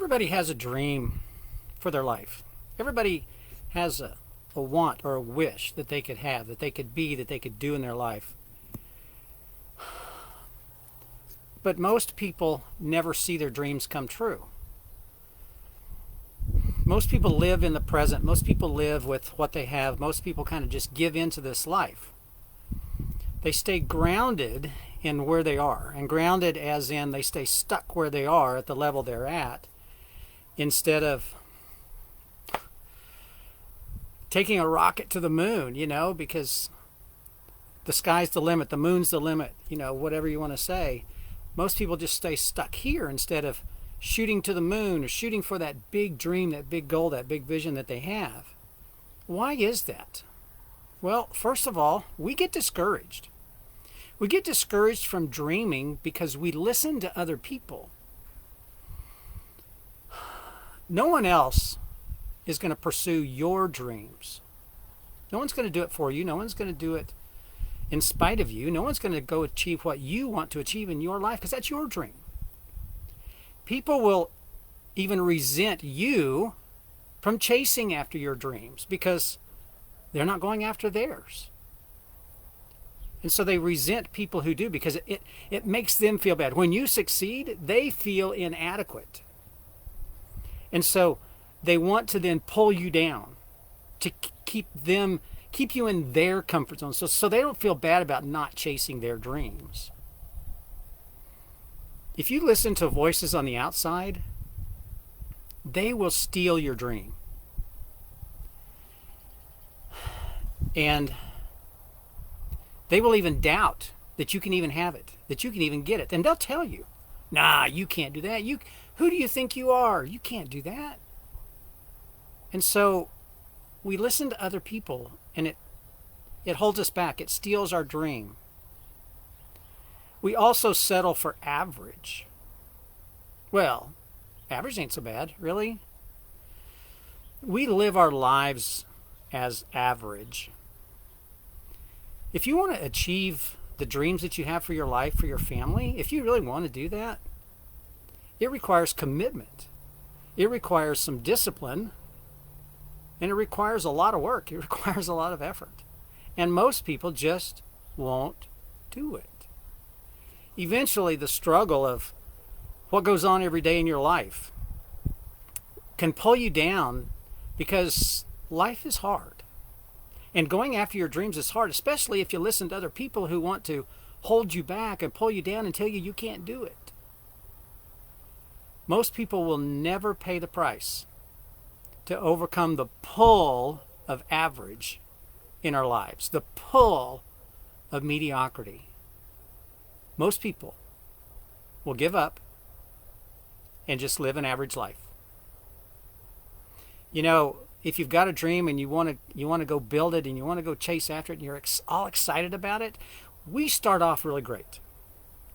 Everybody has a dream for their life. Everybody has a want or a wish that they could have, that they could be, that they could do in their life. But most people never see their dreams come true. Most people live in the present. Most people live with what they have. Most people kind of just give into this life. They stay grounded in where they are, and grounded as in they stay stuck where they are at the level they're at, instead of taking a rocket to the moon, because the sky's the limit, the moon's the limit, whatever you want to say. Most people just stay stuck here instead of shooting to the moon or shooting for that big dream, that big goal, that big vision that they have. Why is that? Well, first of all, we get discouraged. We get discouraged from dreaming because we listen to other people. No one else is going to pursue your dreams. No one's going to do it for you. No one's going to do it in spite of you. No one's going to go achieve what you want to achieve in your life because that's your dream. People will even resent you from chasing after your dreams because they're not going after theirs. And so they resent people who do because it makes them feel bad. When you succeed, they feel inadequate. And so they want to then pull you down to keep you in their comfort zone so they don't feel bad about not chasing their dreams. If you listen to voices on the outside, they will steal your dream. And they will even doubt that you can even have it, that you can even get it. And they'll tell you, nah, you can't do that. Who do you think you are? You can't do that. And so we listen to other people, and it holds us back. It steals our dream. We also settle for average. Well, average ain't so bad, really. We live our lives as average. If you want to achieve the dreams that you have for your life, for your family, if you really want to do that, it requires commitment. It requires some discipline. And it requires a lot of work. It requires a lot of effort. And most people just won't do it. Eventually, the struggle of what goes on every day in your life can pull you down because life is hard. And going after your dreams is hard, especially if you listen to other people who want to hold you back and pull you down and tell you can't do it. Most people will never pay the price to overcome the pull of average in our lives, the pull of mediocrity. Most people will give up and just live an average life. If you've got a dream and you want to go build it and you want to go chase after it and you're all excited about it, we start off really great.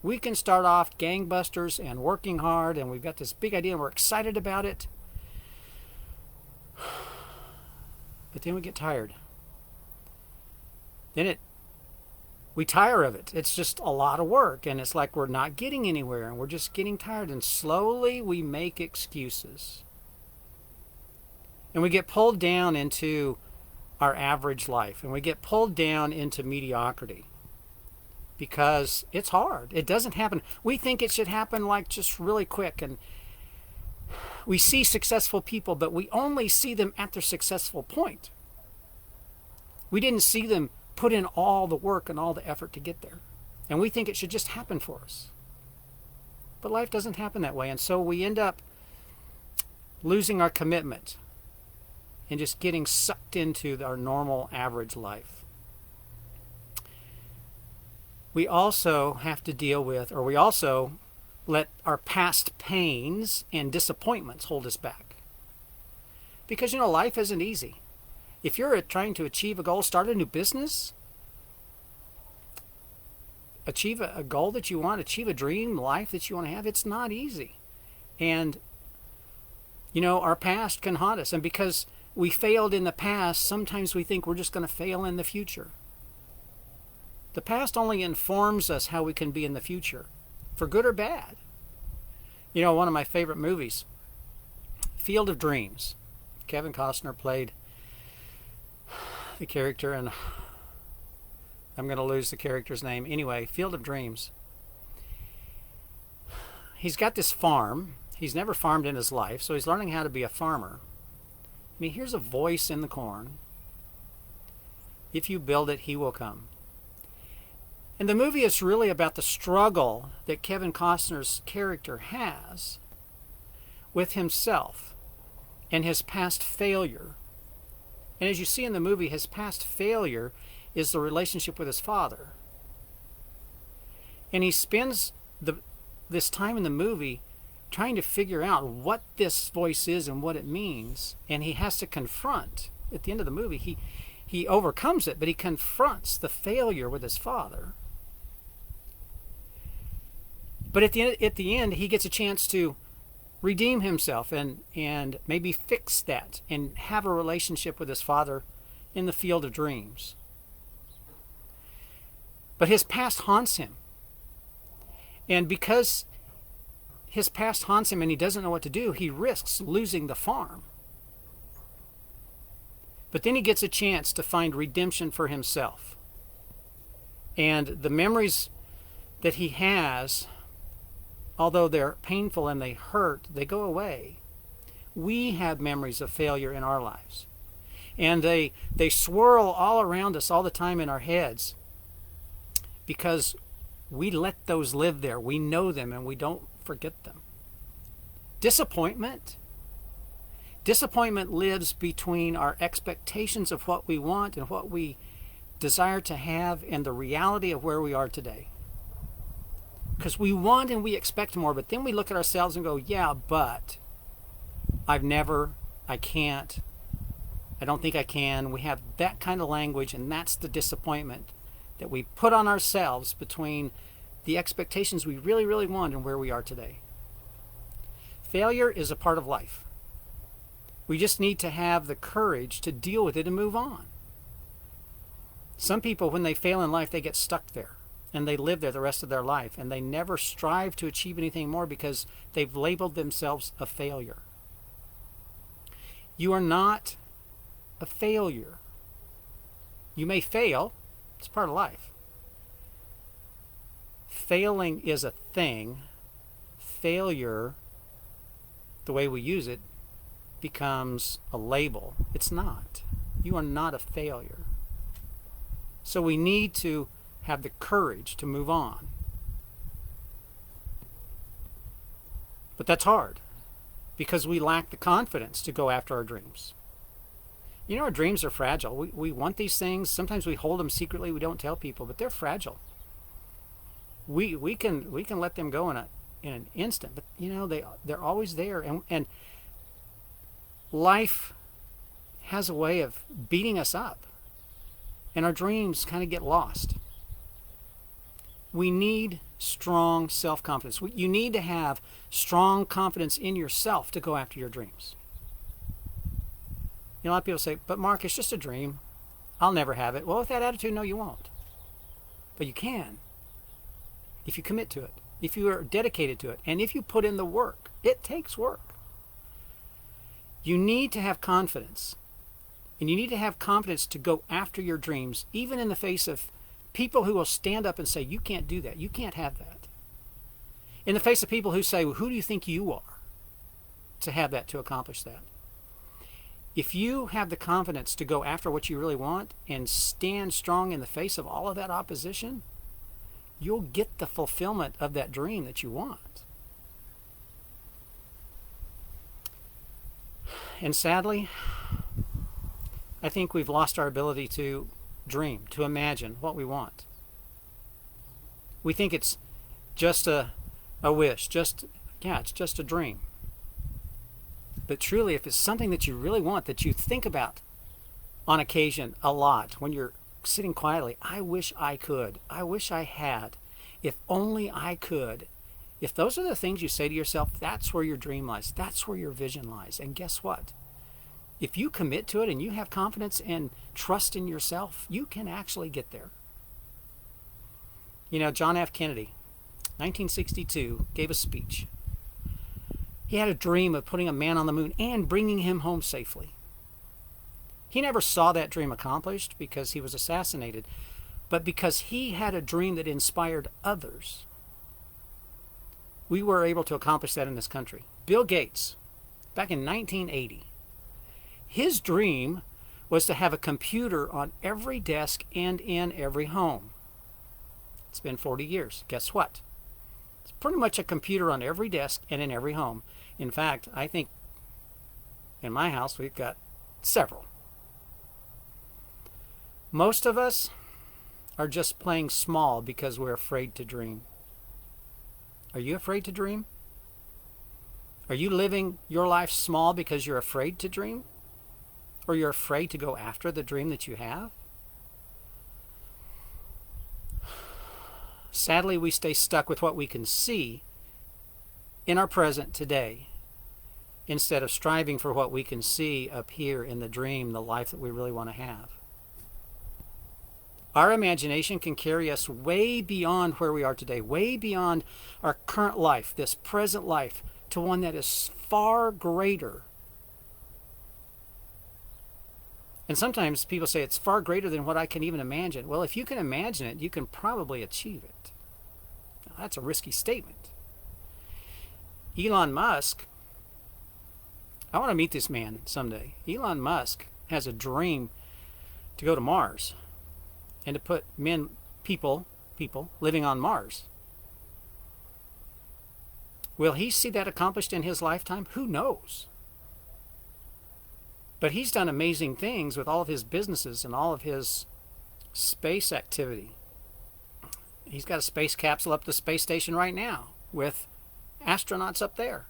We can start off gangbusters and working hard, and we've got this big idea and we're excited about it. But then we get tired. We tire of it. It's just a lot of work, and it's like we're not getting anywhere, and we're just getting tired, and slowly we make excuses. And we get pulled down into our average life, and we get pulled down into mediocrity because it's hard. It doesn't happen. We think it should happen like just really quick, and we see successful people, but we only see them at their successful point. We didn't see them put in all the work and all the effort to get there. And we think it should just happen for us. But life doesn't happen that way. And so we end up losing our commitment and just getting sucked into our normal average life. We also have to deal with, or we also let our past pains and disappointments hold us back. Because, life isn't easy. If you're trying to achieve a goal, start a new business, achieve a goal that you want, achieve a dream life that you want to have, it's not easy. And, our past can haunt us. And because we failed in the past, sometimes we think we're just going to fail in the future. The past only informs us how we can be in the future, for good or bad. One of my favorite movies Field of Dreams. Kevin Costner played the character, and I'm going to lose the character's name. Anyway, Field of Dreams. He's got this farm. He's never farmed in his life, so he's learning how to be a farmer. And he hears a voice in the corn. If you build it, he will come. And the movie is really about the struggle that Kevin Costner's character has with himself and his past failure. And as you see in the movie, his past failure is the relationship with his father. And he spends this time in the movie trying to figure out what this voice is and what it means. And he has to confront, at the end of the movie, he overcomes it, but he confronts the failure with his father. But at the end, he gets a chance to redeem himself and maybe fix that and have a relationship with his father in the Field of Dreams. But his past haunts him. And because his past haunts him and he doesn't know what to do, he risks losing the farm. But then he gets a chance to find redemption for himself. And the memories that he has, although they're painful and they hurt, they go away. We have memories of failure in our lives. And they swirl all around us all the time in our heads because we let those live there. We know them and we don't forget them. Disappointment lives between our expectations of what we want and what we desire to have and the reality of where we are today. Because we want and we expect more, but then we look at ourselves and go, yeah, but I can't, I don't think I can. We have that kind of language, and that's the disappointment that we put on ourselves between the expectations we really, really want and where we are today. Failure is a part of life. We just need to have the courage to deal with it and move on. Some people, when they fail in life, they get stuck there. And they live there the rest of their life. And they never strive to achieve anything more because they've labeled themselves a failure. You are not a failure. You may fail. It's part of life. Failing is a thing. Failure, the way we use it, becomes a label. It's not. You are not a failure. So we need to have the courage to move on. But that's hard because we lack the confidence to go after our dreams. You know, our dreams are fragile. We want these things. Sometimes we hold them secretly. We don't tell people, but they're fragile. We can let them go in an instant, but you know they're always there, and life has a way of beating us up, and our dreams kind of get lost. We need strong self-confidence. You need to have strong confidence in yourself to go after your dreams. You know, a lot of people say, but Mark, it's just a dream. I'll never have it. Well, with that attitude, no, you won't. But you can. If you commit to it. If you are dedicated to it. And if you put in the work. It takes work. You need to have confidence. And you need to have confidence to go after your dreams, even in the face of people who will stand up and say, you can't do that. You can't have that. In the face of people who say, well, who do you think you are to have that, to accomplish that? If you have the confidence to go after what you really want and stand strong in the face of all of that opposition, you'll get the fulfillment of that dream that you want. And sadly, I think we've lost our ability to dream, to imagine what we want. We think it's just a wish, it's just a dream. But truly, if it's something that you really want, that you think about on occasion a lot, when you're sitting quietly, I wish I could. I wish I had. If only I could. If those are the things you say to yourself, that's where your dream lies. That's where your vision lies. And guess what? If you commit to it and you have confidence and trust in yourself, you can actually get there. You know, John F. Kennedy, 1962, gave a speech. He had a dream of putting a man on the moon and bringing him home safely. He never saw that dream accomplished because he was assassinated, but because he had a dream that inspired others. We were able to accomplish that in this country. Bill Gates, back in 1980, his dream was to have a computer on every desk and in every home. It's been 40 years. Guess what? It's pretty much a computer on every desk and in every home. In fact, I think in my house we've got several. Most of us are just playing small because we're afraid to dream. Are you afraid to dream? Are you living your life small because you're afraid to dream? Or you're afraid to go after the dream that you have? Sadly, we stay stuck with what we can see in our present today instead of striving for what we can see up here in the dream, the life that we really want to have. Our imagination can carry us way beyond where we are today, way beyond our current life, this present life, to one that is far greater. And sometimes people say it's far greater than what I can even imagine. Well, if you can imagine it, you can probably achieve it. Now, that's a risky statement. Elon Musk, I want to meet this man someday. Elon Musk has a dream to go to Mars and to put people living on Mars. Will he see that accomplished in his lifetime? Who knows? But he's done amazing things with all of his businesses and all of his space activity. He's got a space capsule up the space station right now with astronauts up there.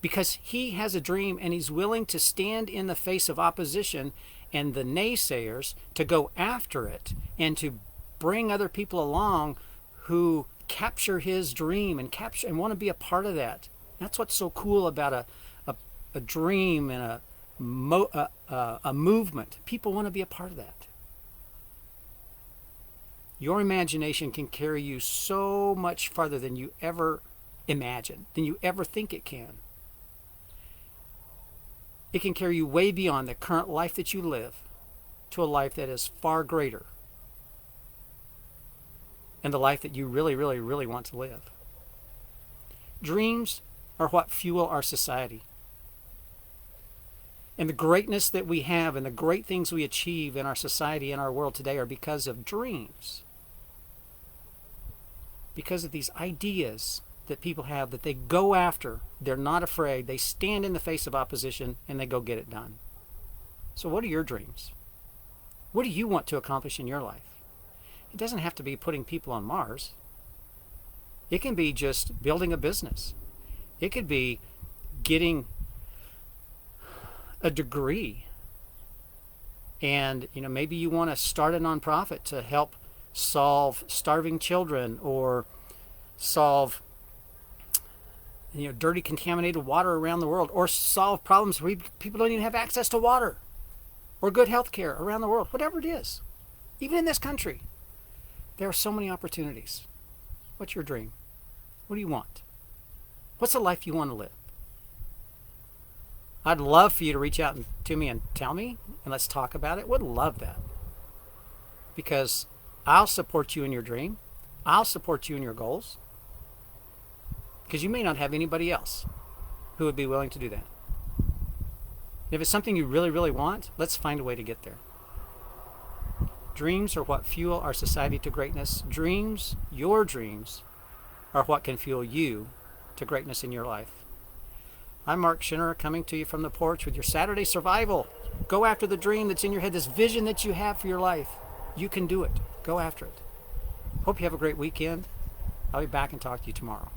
Because he has a dream and he's willing to stand in the face of opposition and the naysayers to go after it and to bring other people along who capture his dream and want to be a part of that. That's what's so cool about a dream and a movement. People want to be a part of that. Your imagination can carry you so much farther than you ever imagine, than you ever think it can. It can carry you way beyond the current life that you live to a life that is far greater and the life that you really, really, really want to live. Dreams are what fuel our society. And the greatness that we have and the great things we achieve in our society and our world today are because of dreams. Because of these ideas that people have that they go after. They're not afraid. They stand in the face of opposition and they go get it done. So what are your dreams? What do you want to accomplish in your life? It doesn't have to be putting people on Mars. It can be just building a business. It could be getting a degree. And maybe you want to start a nonprofit to help solve starving children or solve dirty, contaminated water around the world, or solve problems where people don't even have access to water or good health care around the world, whatever it is. Even in this country, there are so many opportunities. What's your dream? What do you want? What's the life you want to live? I'd love for you to reach out to me and tell me, and let's talk about it. Would love that. Because I'll support you in your dream. I'll support you in your goals. Because you may not have anybody else who would be willing to do that. If it's something you really, really want, let's find a way to get there. Dreams are what fuel our society to greatness. Dreams, your dreams, are what can fuel you to greatness in your life. I'm Mark Schinner, coming to you from the porch with your Saturday Survival. Go after the dream that's in your head, this vision that you have for your life. You can do it. Go after it. Hope you have a great weekend. I'll be back and talk to you tomorrow.